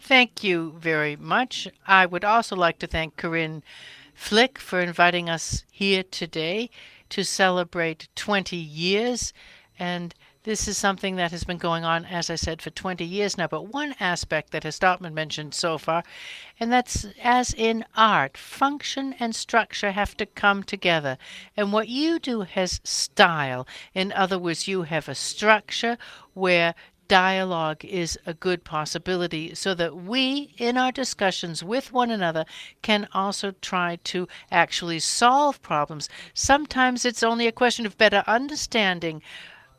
Thank you very much. I would also like to thank Corinne Flick for inviting us here today to celebrate 20 years. And this is something that has been going on, as I said, for 20 years now. But one aspect that has not been mentioned so far, and that's as in art, function and structure have to come together. And what you do has style. In other words, you have a structure where dialogue is a good possibility so that we, in our discussions with one another, can also try to actually solve problems. Sometimes it's only a question of better understanding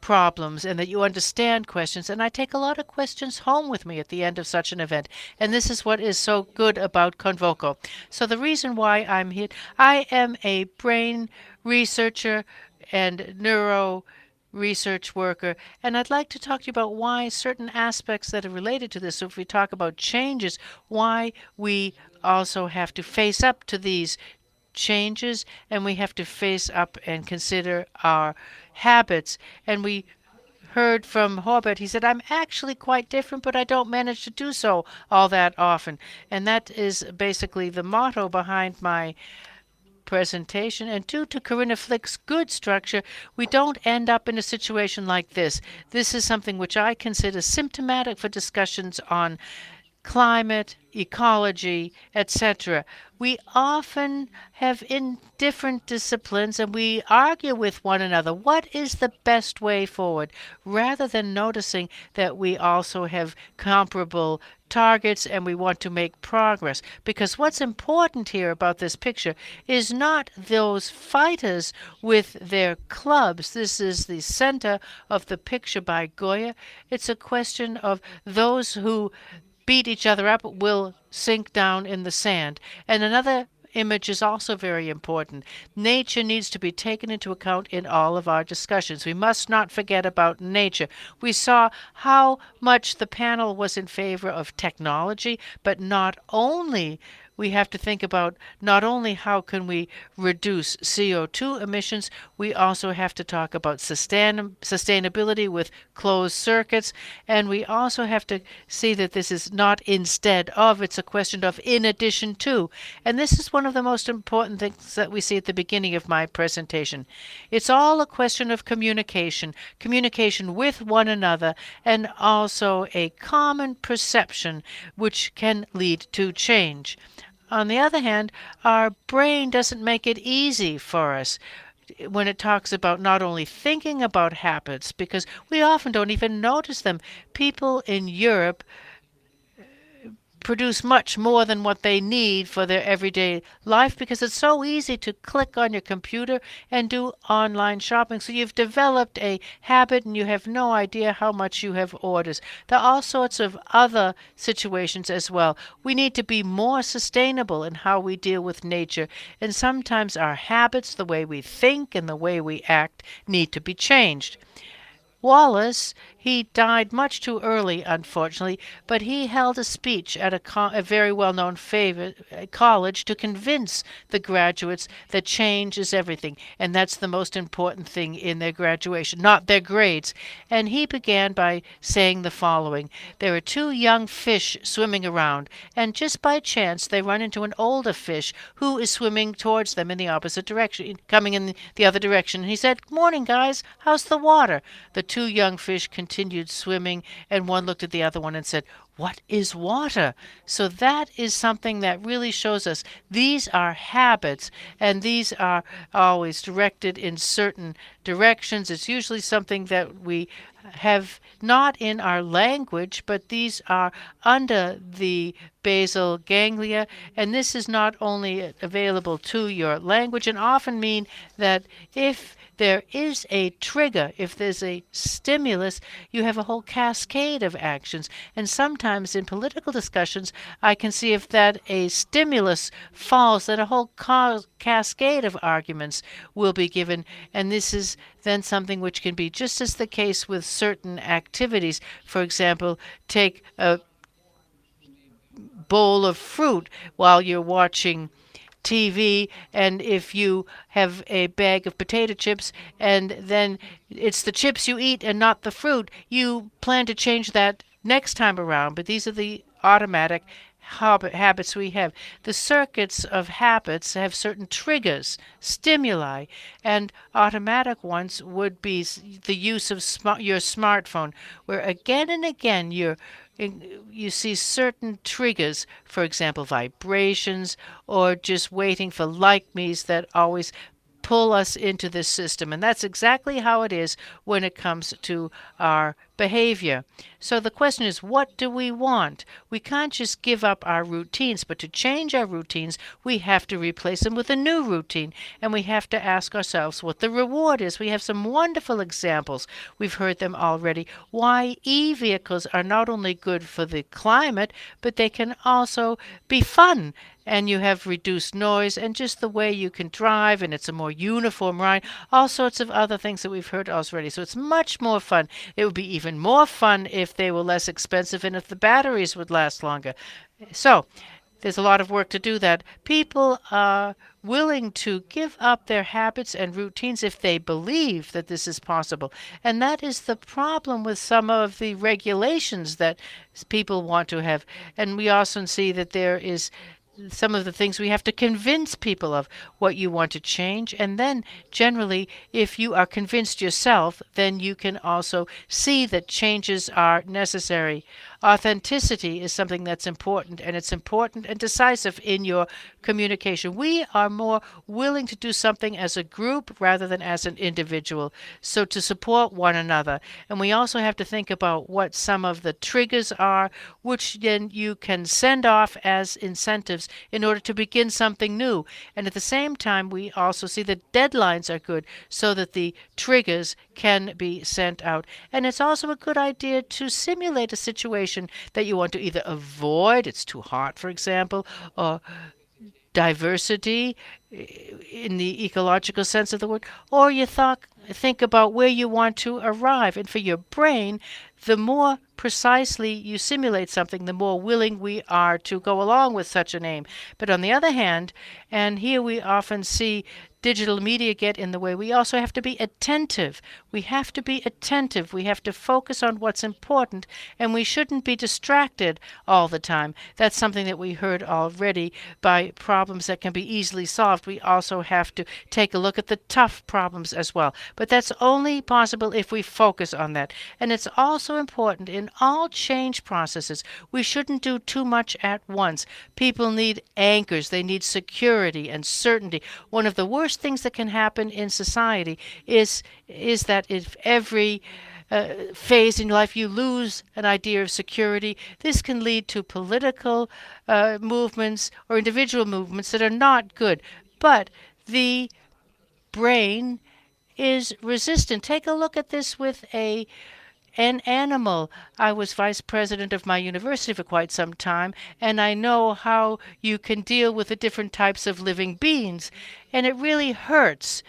problems and that you understand questions. And I take a lot of questions home with me at the end of such an event. And this is what is so good about CONVOCO. So the reason why I'm here, I am a brain researcher and neuro research worker, and I'd like to talk to you about why certain aspects that are related to this. So if we talk about changes, why we also have to face up to these changes and we have to face up and consider our habits. And we heard from Horbert, he said, I'm actually quite different, but I don't manage to do so all that often. And that is basically the motto behind my presentation, and due to Corinna Flick's good structure, we don't end up in a situation like this. This is something which I consider symptomatic for discussions on climate, ecology, etc. We often have in different disciplines and we argue with one another. What is the best way forward? Rather than noticing that we also have comparable targets and we want to make progress. Because what's important here about this picture is not those fighters with their clubs. This is the center of the picture by Goya. It's a question of those who beat each other up will sink down in the sand. And another image is also very important. Nature needs to be taken into account in all of our discussions. We must not forget about nature. We saw how much the panel was in favor of technology, but not only we have to think about not only how can we reduce CO2 emissions, we also have to talk about sustainability with closed circuits, and we also have to see that this is not instead of, it's a question of in addition to. And this is one of the most important things that we see at the beginning of my presentation. It's all a question of communication, communication with one another, and also a common perception which can lead to change. On the other hand, our brain doesn't make it easy for us when it talks about not only thinking about habits, because we often don't even notice them. People in Europe produce much more than what they need for their everyday life because it's so easy to click on your computer and do online shopping. So you've developed a habit and you have no idea how much you have orders. There are all sorts of other situations as well. We need to be more sustainable in how we deal with nature. And sometimes our habits, the way we think and the way we act, need to be changed. Wallace, he died much too early, unfortunately, but he held a speech at a very well-known college to convince the graduates that change is everything, and that's the most important thing in their graduation, not their grades. And he began by saying the following: there are two young fish swimming around, and just by chance they run into an older fish who is swimming towards them in the opposite direction, coming in the other direction. And he said, "Morning, guys. How's the water?" The two young fish continued swimming, and one looked at the other one and said, "What is water?" So that is something that really shows us these are habits, and these are always directed in certain directions. It's usually something that we have not in our language, but these are under the basal ganglia, and this is not only available to your language and often mean that if there is a trigger, if there's a stimulus, you have a whole cascade of actions. And sometimes in political discussions, I can see if that a stimulus falls, that a whole cascade of arguments will be given. And this is then something which can be just as the case with certain activities. For example, take a bowl of fruit while you're watching TV, and if you have a bag of potato chips and then it's the chips you eat and not the fruit, you plan to change that next time around. But these are the automatic habits we have. The circuits of habits have certain triggers, stimuli, and automatic ones would be the use of your smartphone, where again and again you see certain triggers, for example, vibrations, or just waiting for like me's that always pull us into this system. And that's exactly how it is when it comes to our behavior. So the question is, what do we want? We can't just give up our routines, but to change our routines, we have to replace them with a new routine. And we have to ask ourselves what the reward is. We have some wonderful examples. We've heard them already. Why e-vehicles are not only good for the climate, but they can also be fun. And you have reduced noise and just the way you can drive, and it's a more uniform ride, all sorts of other things that we've heard already. So it's much more fun. It would be even more fun if they were less expensive and if the batteries would last longer. So there's a lot of work to do that. People are willing to give up their habits and routines if they believe that this is possible. And that is the problem with some of the regulations that people want to have. And we also see that there is some of the things we have to convince people of what you want to change. And then generally, if you are convinced yourself, then you can also see that changes are necessary. Authenticity is something that's important, and it's important and decisive in your communication. We are more willing to do something as a group rather than as an individual, so to support one another. And we also have to think about what some of the triggers are, which then you can send off as incentives in order to begin something new. And at the same time, we also see that deadlines are good so that the triggers can be sent out. And it's also a good idea to simulate a situation that you want to either avoid, it's too hot, for example, or diversity in the ecological sense of the word, or you think about where you want to arrive. And for your brain, the more precisely you simulate something, the more willing we are to go along with such an aim. But on the other hand, and here we often see digital media get in the way, we also have to be attentive. We have to be attentive. We have to focus on what's important, and we shouldn't be distracted all the time. That's something that we heard already by problems that can be easily solved. We also have to take a look at the tough problems as well. But that's only possible if we focus on that. And it's also important in all change processes, we shouldn't do too much at once. People need anchors. They need security and certainty. One of the worst things that can happen in society is that if every phase in life you lose an idea of security, this can lead to political movements or individual movements that are not good. But the brain is resistant. Take a look at this with an animal. I was vice president of my university for quite some time, and I know how you can deal with the different types of living beings. And it really hurts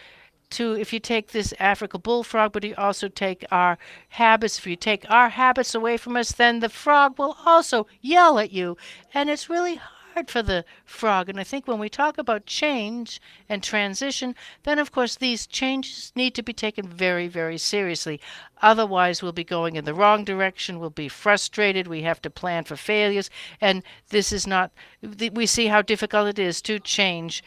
if you take this African bullfrog, but you also take our habits. If you take our habits away from us, then the frog will also yell at you. And it's really hard for the frog. And I think when we talk about change and transition, then of course these changes need to be taken very, very seriously. Otherwise, we'll be going in the wrong direction. We'll be frustrated. We have to plan for failures. And this is not, we see how difficult it is to change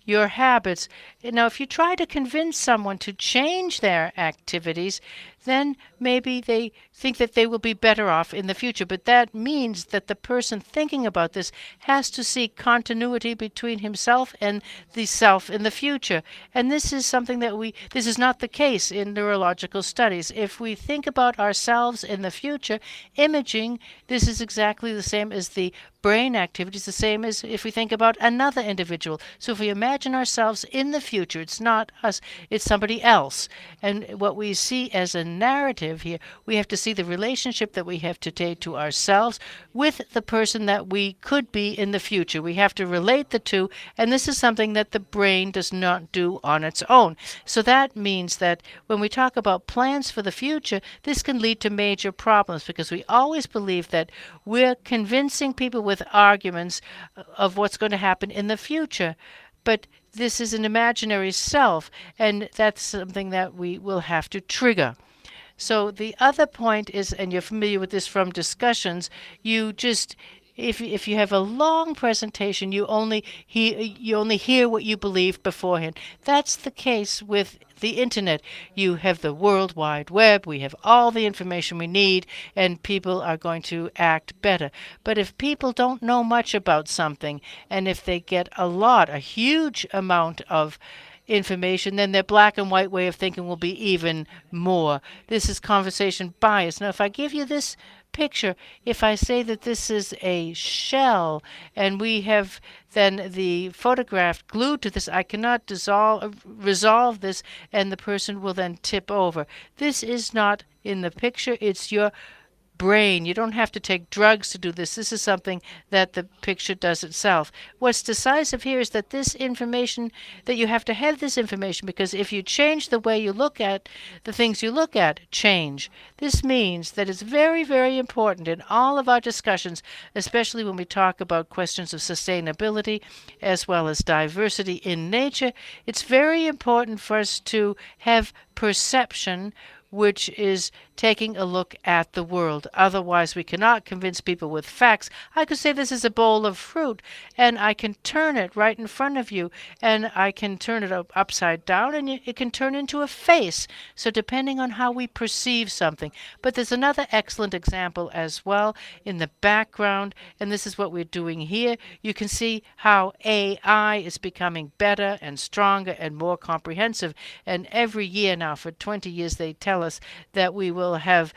your habits. Now, if you try to convince someone to change their activities, then maybe they think that they will be better off in the future. But that means that the person thinking about this has to seek continuity between himself and the self in the future. And this is something that this is not the case in neurological studies. If we think about ourselves in the future, imaging, this is exactly the same as the brain activities, the same as if we think about another individual. So if we imagine ourselves in the future, it's not us, it's somebody else. And what we see as a narrative here, we have to see the relationship that we have to take to ourselves with the person that we could be in the future. We have to relate the two, and this is something that the brain does not do on its own. So that means that when we talk about plans for the future, this can lead to major problems because we always believe that we're convincing people with arguments of what's going to happen in the future. But this is an imaginary self, and that's something that we will have to trigger. So the other point is, and you're familiar with this from discussions, you just if you have a long presentation, you only hear what you believe beforehand. That's the case with the internet. You have the World Wide Web. We have all the information we need, and people are going to act better. But if people don't know much about something, and if they get a huge amount of information, then their black and white way of thinking will be even more. This is conversation bias. Now, if I give you this picture, if I say that this is a shell and we have then the photograph glued to this, I cannot resolve this, and the person will then tip over. This is not in the picture, it's your brain. You don't have to take drugs to do this. This is something that the picture does itself. What's decisive here is that this information, that you have to have this information, because if you change the way you look at the things you look at, change. This means that it's very, very important in all of our discussions, especially when we talk about questions of sustainability as well as diversity in nature. It's very important for us to have perception, which is taking a look at the world. Otherwise, we cannot convince people with facts. I could say this is a bowl of fruit, and I can turn it right in front of you, and I can turn it upside down, and it can turn into a face. So depending on how we perceive something. But there's another excellent example as well in the background, and this is what we're doing here. You can see how AI is becoming better and stronger and more comprehensive. And every year now, for 20 years, they tell us that we will have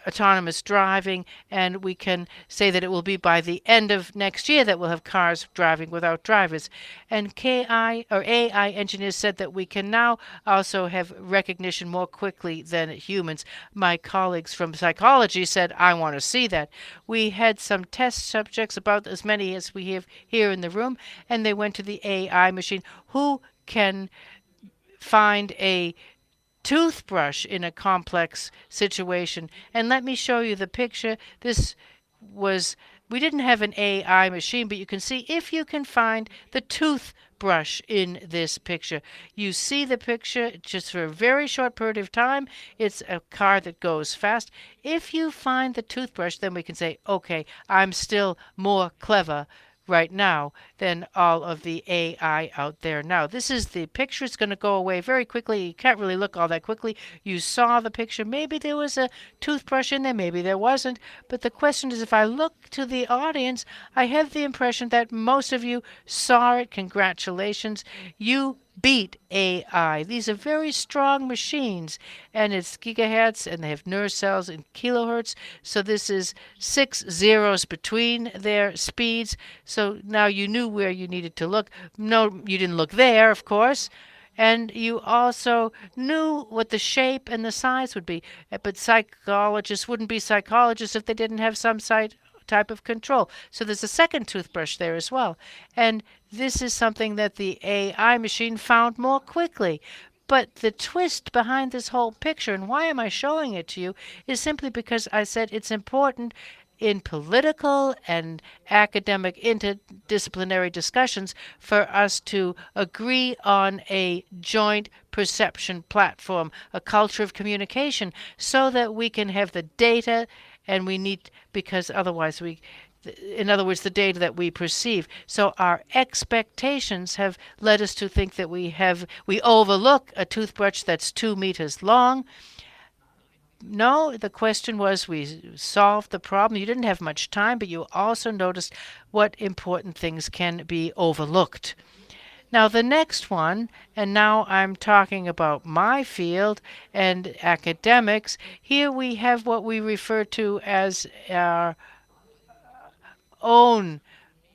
autonomous driving, and we can say that it will be by the end of next year that we'll have cars driving without drivers. And KI or AI engineers said that we can now also have recognition more quickly than humans. My colleagues from psychology said, I want to see that. We had some test subjects, about as many as we have here in the room, and they went to the AI machine. Who can find a toothbrush in a complex situation? And let me show you the picture. We didn't have an AI machine, but you can see if you can find the toothbrush in this picture. You see the picture just for a very short period of time. It's a car that goes fast. If you find the toothbrush, then we can say, okay, I'm still more clever right now than all of the AI out there now. This is the picture. It's going to go away very quickly. You can't really look all that quickly. You saw the picture. Maybe there was a toothbrush in there. Maybe there wasn't. But the question is, if I look to the audience, I have the impression that most of you saw it. Congratulations. You beat AI. These are very strong machines, and it's gigahertz, and they have nerve cells in kilohertz. So this is 6 zeros between their speeds. So now you knew where you needed to look. No, you didn't look there, of course. And you also knew what the shape and the size would be. But psychologists wouldn't be psychologists if they didn't have some type of control. So there's a second toothbrush there as well. And this is something that the AI machine found more quickly. But the twist behind this whole picture, and why am I showing it to you, is simply because I said it's important in political and academic interdisciplinary discussions for us to agree on a joint perception platform, a culture of communication, so that we can have the data, and we need, because otherwise in other words, the data that we perceive. So our expectations have led us to think that we overlook a toothbrush that's 2 meters long. No, the question was, we solved the problem. You didn't have much time, but you also noticed what important things can be overlooked. Now the next one, and now I'm talking about my field and academics. Here we have what we refer to as our own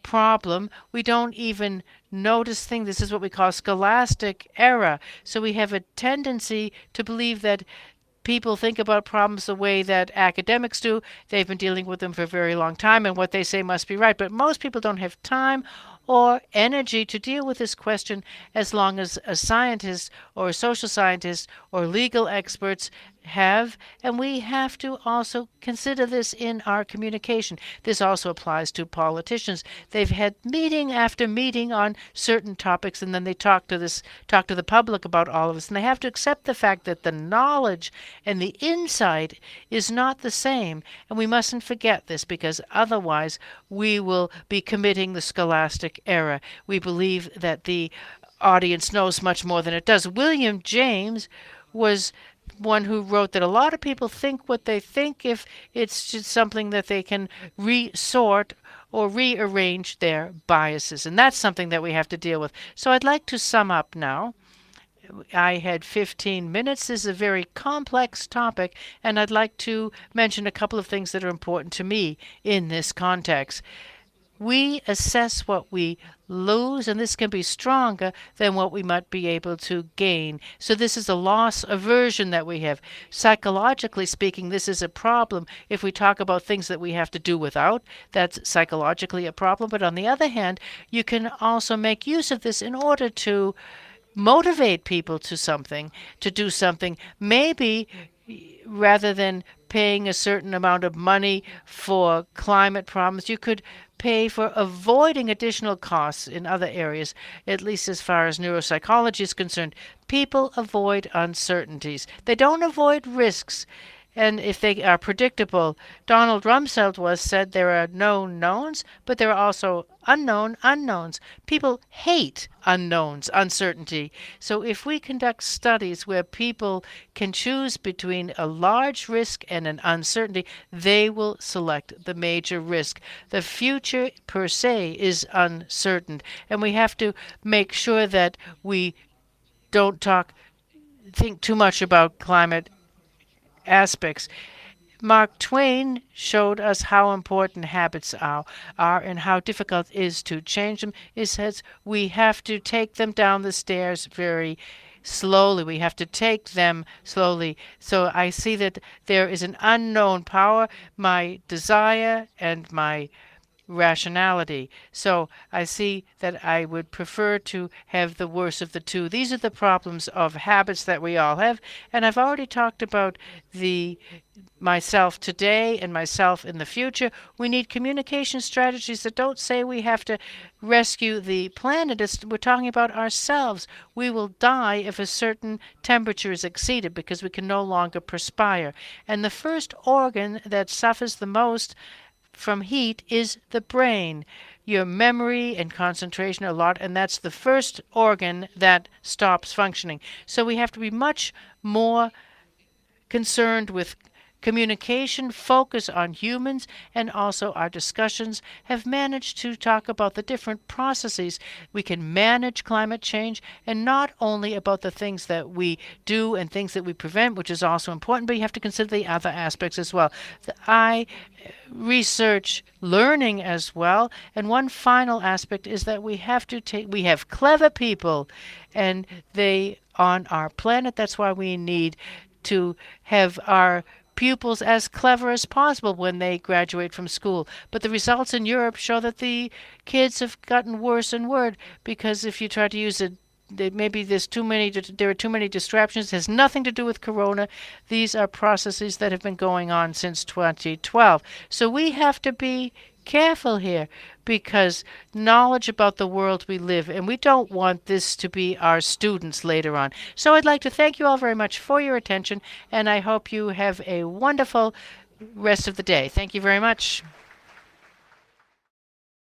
problem. We don't even notice things. This is what we call scholastic error. So we have a tendency to believe that people think about problems the way that academics do. They've been dealing with them for a very long time, and what they say must be right. But most people don't have time or energy to deal with this question as long as a scientist or a social scientist or legal experts have, and we have to also consider this in our communication. This also applies to politicians. They've had meeting after meeting on certain topics, and then they talk to the public about all of this, and they have to accept the fact that the knowledge and the insight is not the same, and we mustn't forget this, because otherwise we will be committing the scholastic error. We believe that the audience knows much more than it does. William James was one who wrote that a lot of people think what they think if it's just something that they can resort or rearrange their biases. And that's something that we have to deal with. So I'd like to sum up now. I had 15 minutes. This is a very complex topic, and I'd like to mention a couple of things that are important to me in this context. We assess what we lose, and this can be stronger than what we might be able to gain. So this is a loss aversion that we have. Psychologically speaking, this is a problem. If we talk about things that we have to do without, that's psychologically a problem. But on the other hand, you can also make use of this in order to motivate people to do something. Maybe rather than paying a certain amount of money for climate problems, you could pay for avoiding additional costs in other areas, at least as far as neuropsychology is concerned. People avoid uncertainties. They don't avoid risks. And if they are predictable, Donald Rumsfeld once said there are known knowns, but there are also unknown unknowns. People hate unknowns, uncertainty. So if we conduct studies where people can choose between a large risk and an uncertainty, they will select the major risk. The future per se is uncertain, and we have to make sure that we don't think too much about climate aspects. Mark Twain showed us how important habits are and how difficult it is to change them. He says we have to take them down the stairs very slowly. We have to take them slowly. So I see that there is an unknown power, my desire and my rationality. So I see that I would prefer to have the worst of the two. These are the problems of habits that we all have, and I've already talked about myself today and myself in the future. We need communication strategies that don't say we have to rescue the planet. We're talking about ourselves. We will die if a certain temperature is exceeded because we can no longer perspire. And the first organ that suffers the most from heat is the brain. Your memory and concentration are a lot, and that's the first organ that stops functioning. So we have to be much more concerned with communication, focus on humans, and also our discussions have managed to talk about the different processes we can manage climate change, and not only about the things that we do and things that we prevent, which is also important, but you have to consider the other aspects as well. I research learning as well, and one final aspect is that we have clever people, and they on our planet. That's why we need to have our pupils as clever as possible when they graduate from school. But the results in Europe show that the kids have gotten worse and worse, because if you try to use it, maybe there are too many distractions. It has nothing to do with corona. These are processes that have been going on since 2012. So we have to be careful here, because knowledge about the world we live, and we don't want this to be our students later on. So I'd like to thank you all very much for your attention, and I hope you have a wonderful rest of the day. Thank you very much.